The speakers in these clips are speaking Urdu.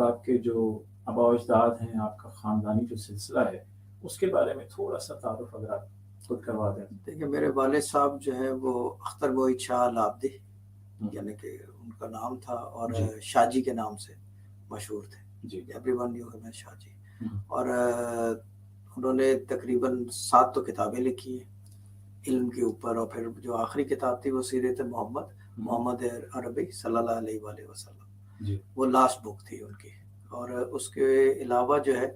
آپ کے جو آباء و اجداد ہیں، آپ کا خاندانی جو سلسلہ ہے، اس کے بارے میں تھوڑا سا تعارف اگر آپ خود کروا دیں۔ دیکھیے میرے والد صاحب جو ہے وہ اختر موحد شاہ العابدی یعنی کہ ان کا نام تھا، اور شاہ جی کے نام سے مشہور تھے، جی ایوری ون نیو ہم شاہ جی۔ اور انہوں نے تقریباً 7 تو کتابیں لکھی ہیں علم کے اوپر، اور پھر جو آخری کتاب تھی وہ سیرت محمد عربی صلی اللہ علیہ وآلہ وسلم، وہ لاسٹ بک تھی ان کی۔ اور اس کے علاوہ جو ہے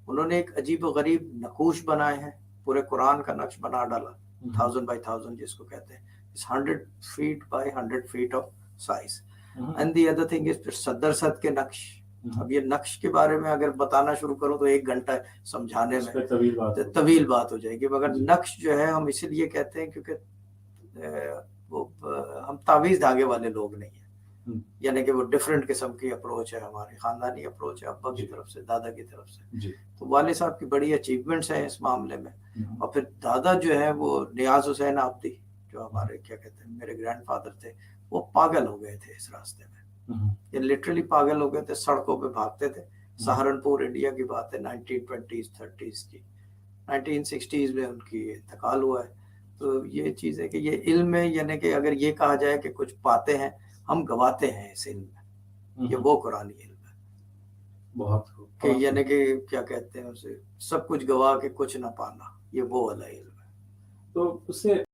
انہوں نے ایک عجیب و غریب نقوش بنائے ہیں، پورے قرآن کا نقش بنا ڈالا، 1000 by 1000 جس کو کہتے ہیں، 100 feet by 100 feet of size. And the other thing is پھر صدر صد کے نقش۔ اب یہ نقش کے بارے میں اگر بتانا شروع کروں تو 1 گھنٹہ سمجھانے میں طویل بات ہو جائے گی، مگر نقش جو ہے ہم اسی لیے کہتے ہیں کیونکہ وہ ہم تعویذ دھاگے والے لوگ نہیں ہیں، یعنی کہ وہ ڈفرینٹ قسم کی اپروچ ہے، ہماری خاندانی اپروچ ہے، ابا کی طرف سے، دادا کی طرف سے۔ تو والد صاحب کی بڑی اچیومنٹس ہیں اس معاملے میں۔ اور پھر دادا جو ہے وہ نیاز حسین عابدی، جو ہمارے کیا کہتے ہیں میرے گرینڈ فادر تھے، وہ پاگل ہو گئے تھے اس راستے میں، یہ لٹرلی پاگل ہو گئے تھے، سڑکوں پہ بھاگتے تھے۔ سہارنپور انڈیا کی بات ہے 1920s 30s کی، 1960s میں ان کی انتقال ہوا ہے۔ تو یہ چیز ہے کہ یہ علم ہے، یعنی کہ اگر یہ کہا جائے کہ کچھ پاتے ہیں، ہم گواتے ہیں اس علم میں، یہ وہ قرآنی علم ہے بہت کہ یعنی کہ کیا کہتے ہیں اسے، سب کچھ گوا کے کچھ نہ پانا، یہ وہ والا علم ہے۔ تو اس سے